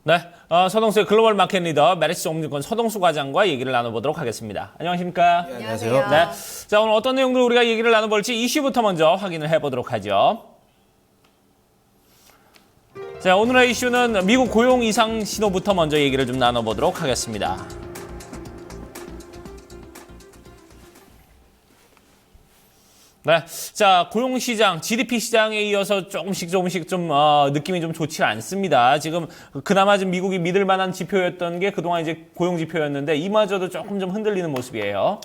네, 서동수의 글로벌 마켓 리더 메리츠 옵니콘 서동수 과장과 얘기를 나눠보도록 하겠습니다. 안녕하십니까? 네, 안녕하세요. 네, 자 오늘 어떤 내용들 우리가 얘기를 나눠볼지 이슈부터 먼저 확인을 해보도록 하죠. 자, 오늘의 이슈는 미국 고용 이상 신호부터 먼저 얘기를 좀 나눠보도록 하겠습니다. 네, 자 고용시장, GDP 시장에 이어서 조금씩 좀 느낌이 좀 좋지 않습니다. 지금 그나마 좀 미국이 믿을 만한 지표였던 게 그동안 이제 고용 지표였는데 이마저도 조금 좀 흔들리는 모습이에요.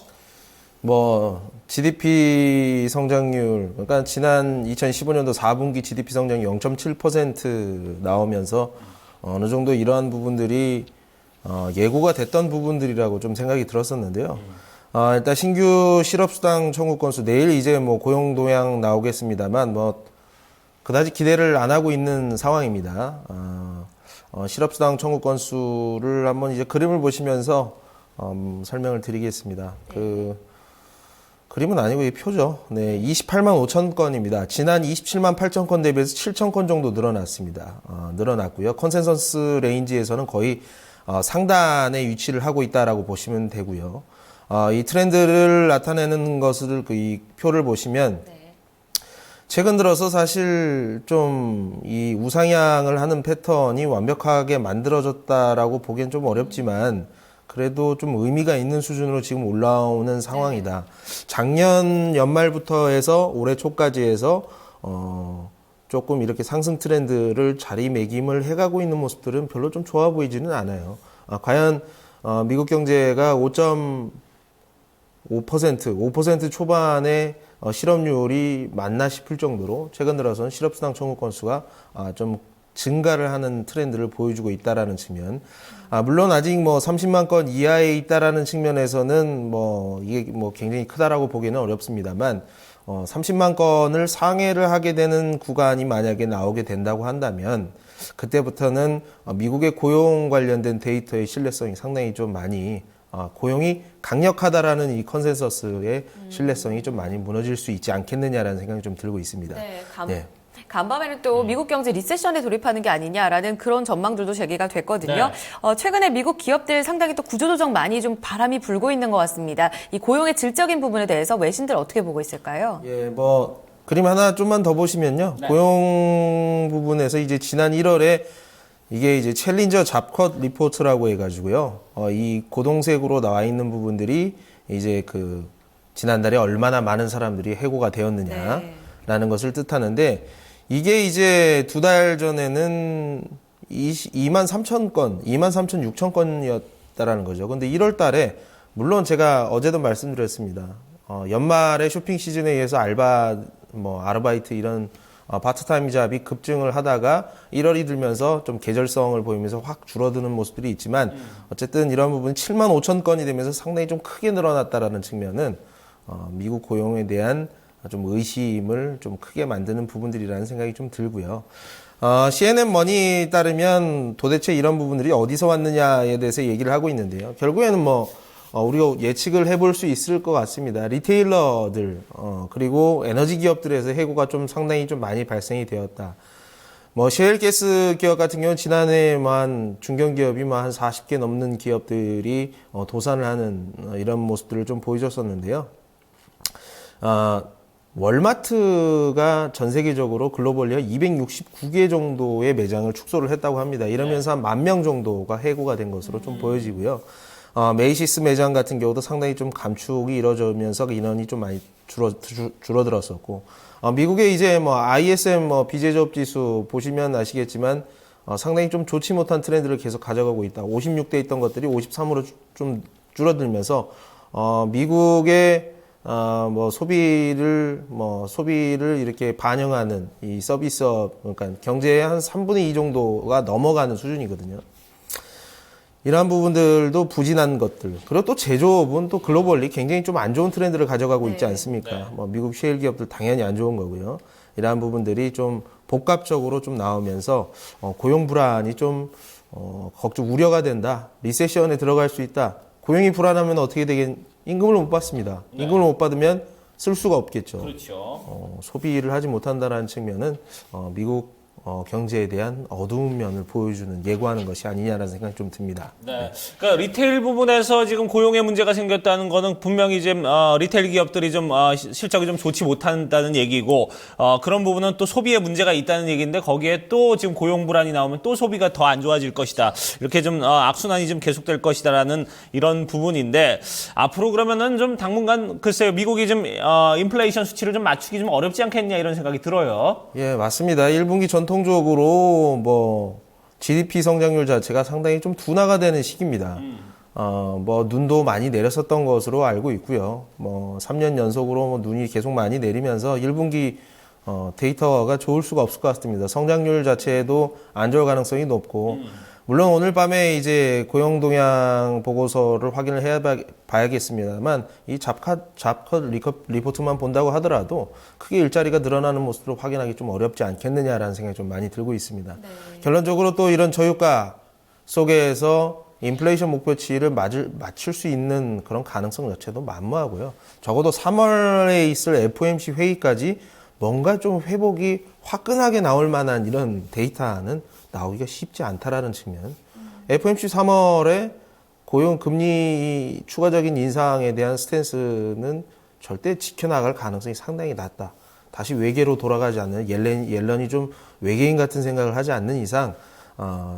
GDP 성장률, 그러니까 지난 2015년도 4분기 GDP 성장이 0.7% 나오면서 어느 정도 이러한 부분들이 예고가 됐던 부분들이라고 좀 생각이 들었었는데요. 일단 신규 실업수당 청구 건수 내일 이제 고용 동향 나오겠습니다만 그다지 기대를 안 하고 있는 상황입니다. 실업수당 청구 건수를 한번 이제 그림을 보시면서 설명을 드리겠습니다. 그림은 아니고 이 표죠. 네, 28만 5천 건입니다. 지난 27만 8천 건 대비해서 7천 건 정도 늘어났습니다. 늘어났고요. 컨센서스 레인지에서는 거의 상단에 위치를 하고 있다라고 보시면 되고요. 이 트렌드를 나타내는 것을 이 표를 보시면 최근 들어서 사실 좀 이 우상향을 하는 패턴이 완벽하게 만들어졌다라고 보기엔 좀 어렵지만 그래도 좀 의미가 있는 수준으로 지금 올라오는 상황이다. 작년 연말부터 해서 올해 초까지 해서 조금 이렇게 상승 트렌드를 자리매김을 해가고 있는 모습들은 별로 좀 좋아 보이지는 않아요. 과연 미국 경제가 5% 초반의 실업률이 맞나 싶을 정도로 최근 들어서는 실업수당 청구 건수가 좀 증가를 하는 트렌드를 보여주고 있다라는 측면. 물론 아직 30만 건 이하에 있다라는 측면에서는 이게 굉장히 크다라고 보기는 어렵습니다만 30만 건을 상회를 하게 되는 구간이 만약에 나오게 된다고 한다면 그때부터는 미국의 고용 관련된 데이터의 신뢰성이 상당히 좀 많이 고용이 강력하다라는 이 컨센서스의 신뢰성이 좀 많이 무너질 수 있지 않겠느냐라는 생각이 좀 들고 있습니다. 네, 간밤에는 또 미국 경제 리세션에 돌입하는 게 아니냐라는 그런 전망들도 제기가 됐거든요. 최근에 미국 기업들 상당히 또 구조조정 많이 좀 바람이 불고 있는 것 같습니다. 이 고용의 질적인 부분에 대해서 외신들 어떻게 보고 있을까요? 그림 하나 좀만 더 보시면요. 고용 부분에서 이제 지난 1월에 이게 이제 챌린저 잡컷 리포트라고 해가지고요. 이 고동색으로 나와 있는 부분들이 이제 지난달에 얼마나 많은 사람들이 해고가 되었느냐라는 것을 뜻하는데 이게 이제 2달 전에는 2만 3천 건, 2만 3천 6천 건이었다라는 거죠. 근데 1월 달에 물론 제가 어제도 말씀드렸습니다. 연말에 쇼핑 시즌에 의해서 아르바이트 이런 파트타임 잡이 급증을 하다가 1월이 들면서 좀 계절성을 보이면서 확 줄어드는 모습들이 있지만 어쨌든 이런 부분이 7만 5천 건이 되면서 상당히 좀 크게 늘어났다라는 측면은 미국 고용에 대한 좀 의심을 좀 크게 만드는 부분들이라는 생각이 좀 들고요. CNN 머니에 따르면 도대체 이런 부분들이 어디서 왔느냐에 대해서 얘기를 하고 있는데요. 결국에는 우리가 예측을 해볼 수 있을 것 같습니다. 리테일러들, 그리고 에너지 기업들에서 해고가 좀 상당히 좀 많이 발생이 되었다. 셰일가스 기업 같은 경우는 지난해 중견기업이 한 40개 넘는 기업들이 도산을 하는 이런 모습들을 좀 보여줬었는데요. 월마트가 전 세계적으로 글로벌리 269개 정도의 매장을 축소를 했다고 합니다. 이러면서 한 10,000명 정도가 해고가 된 것으로 좀 보여지고요. 메이시스 매장 같은 경우도 상당히 좀 감축이 이루어지면서 인원이 좀 많이 줄어들었었고, 미국의 이제 ISM 비제조업 지수 보시면 아시겠지만, 상당히 좀 좋지 못한 트렌드를 계속 가져가고 있다. 56대 있던 것들이 53으로 좀 줄어들면서, 미국의 소비를 이렇게 반영하는 이 서비스업, 그러니까 경제의 한 3분의 2 정도가 넘어가는 수준이거든요. 이러한 부분들도 부진한 것들. 그리고 또 제조업은 또 글로벌리 굉장히 좀 안 좋은 트렌드를 가져가고 있지 않습니까? 미국 셰일 기업들 당연히 안 좋은 거고요. 이러한 부분들이 좀 복합적으로 좀 나오면서, 고용 불안이 좀, 우려가 된다. 리세션에 들어갈 수 있다. 고용이 불안하면 어떻게 임금을 못 받습니다. 임금을 못 받으면 쓸 수가 없겠죠. 그렇죠. 소비를 하지 못한다는 측면은, 미국 경제에 대한 어두운 면을 보여주는 예고하는 것이 아니냐라는 생각이 좀 듭니다. 네. 그러니까 리테일 부분에서 지금 고용에 문제가 생겼다는 거는 분명히 좀 리테일 기업들이 좀 실적이 좀 좋지 못한다는 얘기고 그런 부분은 또 소비에 문제가 있다는 얘기인데 거기에 또 지금 고용 불안이 나오면 또 소비가 더 안 좋아질 것이다. 이렇게 좀 악순환이 좀 계속될 것이다라는 이런 부분인데 앞으로 그러면은 좀 당분간 글쎄요 미국이 좀 인플레이션 수치를 좀 맞추기 좀 어렵지 않겠냐 이런 생각이 들어요. 예, 맞습니다. 1분기 전통적으로 뭐 GDP 성장률 자체가 상당히 좀 둔화가 되는 시기입니다. 뭐 눈도 많이 내렸었던 것으로 알고 있고요. 뭐 3년 연속으로 뭐 눈이 계속 많이 내리면서 1분기 데이터가 좋을 수가 없을 것 같습니다. 성장률 자체도 안 좋을 가능성이 높고 물론 오늘 밤에 이제 고용 동향 보고서를 확인을 봐야겠습니다만 이 잡컷 리포트만 본다고 하더라도 크게 일자리가 늘어나는 모습으로 확인하기 좀 어렵지 않겠느냐라는 생각이 좀 많이 들고 있습니다. 네. 결론적으로 또 이런 저유가 속에서 인플레이션 목표치를 맞출 수 있는 그런 가능성 자체도 만무하고요. 적어도 3월에 있을 FOMC 회의까지 뭔가 좀 회복이 화끈하게 나올 만한 이런 데이터는 나오기가 쉽지 않다라는 측면. FOMC 3월에 고용 금리 추가적인 인상에 대한 스탠스는 절대 지켜나갈 가능성이 상당히 낮다. 다시 외계로 돌아가지 않는 옐런이 좀 외계인 같은 생각을 하지 않는 이상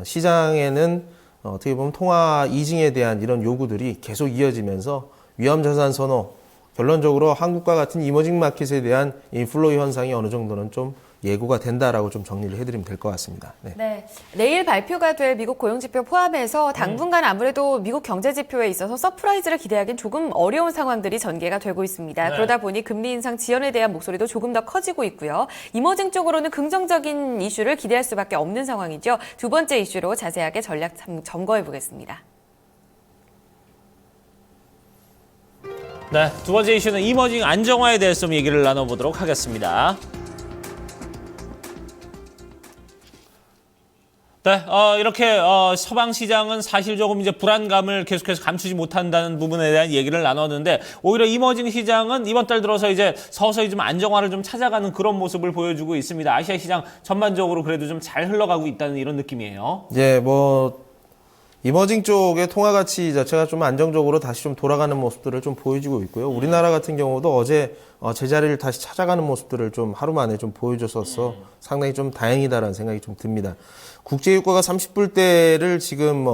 시장에는 어떻게 보면 통화 이징에 대한 이런 요구들이 계속 이어지면서 위험자산 선호, 결론적으로 한국과 같은 이머징 마켓에 대한 인플레 현상이 어느 정도는 좀 예고가 된다라고 좀 정리를 해드리면 될 것 같습니다. 네. 네. 내일 발표가 될 미국 고용지표 포함해서 당분간 아무래도 미국 경제지표에 있어서 서프라이즈를 기대하기는 조금 어려운 상황들이 전개가 되고 있습니다. 네. 그러다 보니 금리 인상 지연에 대한 목소리도 조금 더 커지고 있고요. 이머징 쪽으로는 긍정적인 이슈를 기대할 수밖에 없는 상황이죠. 두 번째 이슈로 자세하게 전략 점검해 보겠습니다. 네, 두 번째 이슈는 이머징 안정화에 대해서 좀 얘기를 나눠보도록 하겠습니다. 네, 이렇게 서방 시장은 사실 조금 이제 불안감을 계속해서 감추지 못한다는 부분에 대한 얘기를 나눴는데 오히려 이머징 시장은 이번 달 들어서 이제 서서히 좀 안정화를 좀 찾아가는 그런 모습을 보여주고 있습니다. 아시아 시장 전반적으로 그래도 좀 잘 흘러가고 있다는 이런 느낌이에요. 예, 뭐 이머징 쪽의 통화 가치 자체가 좀 안정적으로 다시 좀 돌아가는 모습들을 좀 보여주고 있고요. 우리나라 같은 경우도 어제 제자리를 다시 찾아가는 모습들을 좀 하루 만에 좀 보여줬어서 상당히 좀 다행이다라는 생각이 좀 듭니다. 국제유가가 30불대를 지금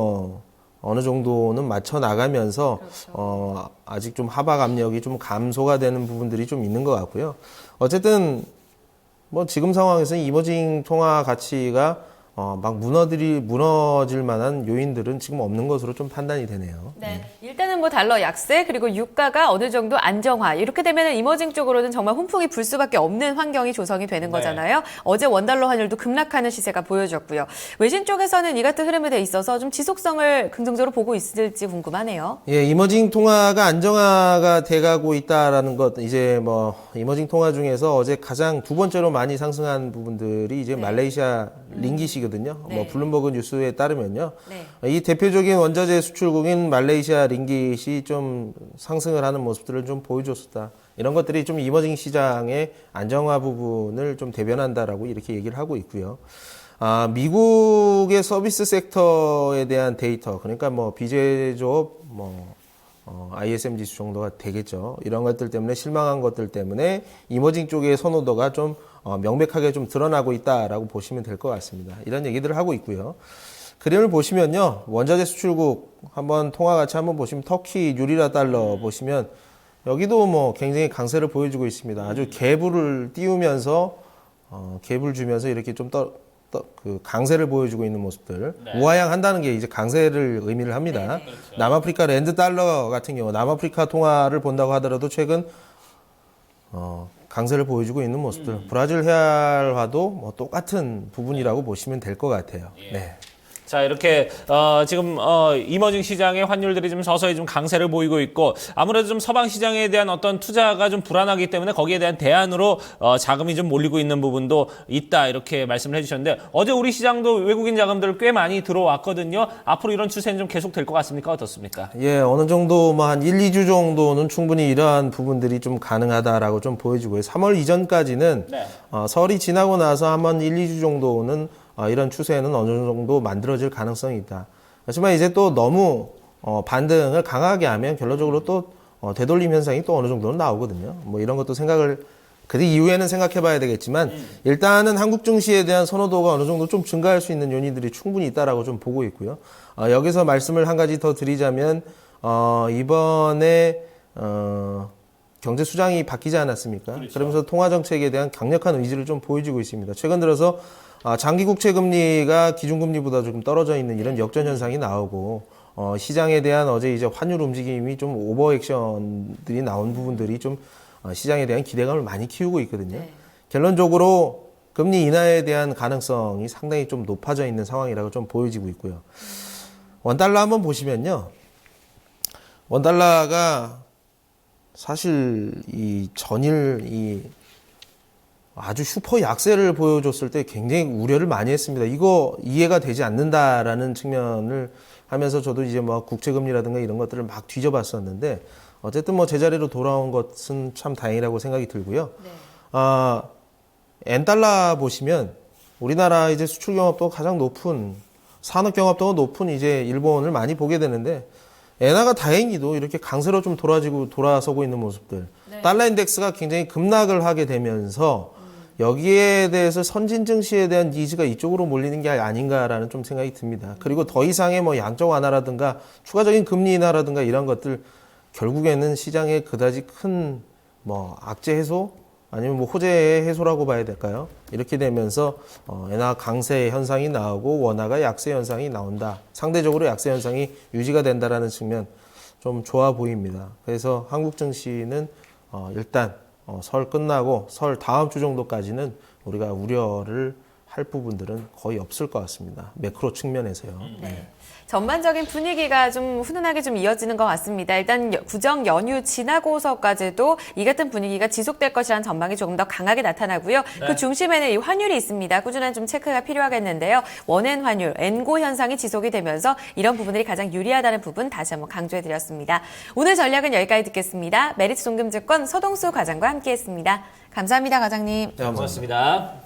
어느 정도는 맞춰 나가면서 그렇죠. 아직 좀 하박 압력이 좀 감소가 되는 부분들이 좀 있는 것 같고요. 어쨌든 뭐 지금 상황에서는 이머징 통화 가치가 막 무너질 만한 요인들은 지금 없는 것으로 좀 판단이 되네요. 네. 일단은 뭐 달러 약세 그리고 유가가 어느 정도 안정화 이렇게 되면 이머징 쪽으로는 정말 훈풍이 불 수밖에 없는 환경이 조성이 되는 거잖아요. 어제 원달러 환율도 급락하는 시세가 보여졌고요. 외신 쪽에서는 이 같은 흐름에 대해 있어서 좀 지속성을 긍정적으로 보고 있을지 궁금하네요. 예, 이머징 통화가 안정화가 돼가고 있다라는 것 이제 뭐 이머징 통화 중에서 어제 가장 두 번째로 많이 상승한 부분들이 이제 말레이시아 링깃이거든요. 네. 뭐 블룸버그 뉴스에 따르면요. 네. 이 대표적인 원자재 수출국인 말레이시아 링깃이 좀 상승을 하는 모습들을 좀 보여줬었다. 이런 것들이 좀 이머징 시장의 안정화 부분을 좀 대변한다라고 이렇게 얘기를 하고 있고요. 미국의 서비스 섹터에 대한 데이터, 그러니까 뭐 비제조업, ISM 지수 정도가 되겠죠. 이런 것들 때문에 실망한 것들 때문에 이머징 쪽의 선호도가 좀 명백하게 좀 드러나고 있다라고 보시면 될 것 같습니다. 이런 얘기들을 하고 있고요. 그림을 보시면요. 원자재 수출국 한번 통화 가치 한번 보시면 터키 유리라 달러 보시면 여기도 뭐 굉장히 강세를 보여주고 있습니다. 아주 갭을 띄우면서 갭을 주면서 이렇게 좀 그 강세를 보여주고 있는 모습들. 네. 우하향 한다는 게 이제 강세를 의미를 합니다. 네. 그렇죠. 남아프리카 랜드 달러 같은 경우 남아프리카 통화를 본다고 하더라도 최근 강세를 보여주고 있는 모습들. 브라질 헤알화도 뭐 똑같은 부분이라고 보시면 될 것 같아요. 예. 네. 자, 이렇게 지금 이머징 시장의 환율들이 좀 서서히 좀 강세를 보이고 있고 아무래도 좀 서방 시장에 대한 어떤 투자가 좀 불안하기 때문에 거기에 대한 대안으로 자금이 좀 몰리고 있는 부분도 있다 이렇게 말씀을 해주셨는데 어제 우리 시장도 외국인 자금들 꽤 많이 들어왔거든요. 앞으로 이런 추세는 좀 계속 될 것 같습니까? 어떻습니까? 예, 어느 정도 뭐 한 1, 2주 정도는 충분히 이러한 부분들이 좀 가능하다라고 좀 보여지고요. 3월 이전까지는 네. 설이 지나고 나서 한번 1, 2주 정도는 이런 추세는 어느 정도 만들어질 가능성이 있다. 하지만 이제 또 너무 반등을 강하게 하면 결론적으로 또 되돌림 현상이 또 어느 정도는 나오거든요. 뭐 이런 것도 그 이후에는 생각해 봐야 되겠지만 일단은 한국 증시에 대한 선호도가 어느 정도 좀 증가할 수 있는 요인들이 충분히 있다라고 좀 보고 있고요. 여기서 말씀을 한 가지 더 드리자면 이번에 경제 수장이 바뀌지 않았습니까? 그렇죠. 그러면서 통화 정책에 대한 강력한 의지를 좀 보여주고 있습니다. 최근 들어서 장기 국채 금리가 기준 금리보다 조금 떨어져 있는 이런 역전 현상이 나오고 시장에 대한 어제 이제 환율 움직임이 좀 오버 액션들이 나온 부분들이 좀 시장에 대한 기대감을 많이 키우고 있거든요. 네. 결론적으로 금리 인하에 대한 가능성이 상당히 좀 높아져 있는 상황이라고 좀 보여지고 있고요. 원달러 한번 보시면요. 원달러가 사실 이 전일 아주 슈퍼 약세를 보여줬을 때 굉장히 우려를 많이 했습니다. 이거 이해가 되지 않는다라는 측면을 하면서 저도 이제 뭐 국채금리라든가 이런 것들을 막 뒤져봤었는데 어쨌든 뭐 제자리로 돌아온 것은 참 다행이라고 생각이 들고요. 네. 엔달러 보시면 우리나라 이제 수출 경합도가 가장 높은 산업 경합도가 높은 이제 일본을 많이 보게 되는데 엔화가 다행히도 이렇게 강세로 좀 돌아서고 있는 모습들. 네. 달러 인덱스가 굉장히 급락을 하게 되면서 여기에 대해서 선진 증시에 대한 니즈가 이쪽으로 몰리는 게 아닌가라는 좀 생각이 듭니다. 그리고 더 이상의 뭐 양적 완화라든가 추가적인 금리 인하라든가 이런 것들 결국에는 시장에 그다지 큰 뭐 악재 해소 아니면 뭐 호재 해소라고 봐야 될까요? 이렇게 되면서 엔화 강세 현상이 나오고 원화가 약세 현상이 나온다. 상대적으로 약세 현상이 유지가 된다라는 측면 좀 좋아 보입니다. 그래서 한국 증시는 일단 설 끝나고 설 다음 주 정도까지는 우리가 우려를 할 부분들은 거의 없을 것 같습니다. 매크로 측면에서요. 네. 전반적인 분위기가 좀 훈훈하게 좀 이어지는 것 같습니다. 일단 구정 연휴 지나고서까지도 이 같은 분위기가 지속될 것이라는 전망이 조금 더 강하게 나타나고요. 네. 그 중심에는 이 환율이 있습니다. 꾸준한 좀 체크가 필요하겠는데요. 원엔 환율, 엔고 현상이 지속이 되면서 이런 부분들이 가장 유리하다는 부분 다시 한번 강조해드렸습니다. 오늘 전략은 여기까지 듣겠습니다. 메리츠 송금증권 서동수 과장과 함께했습니다. 감사합니다, 과장님. 네, 고맙습니다.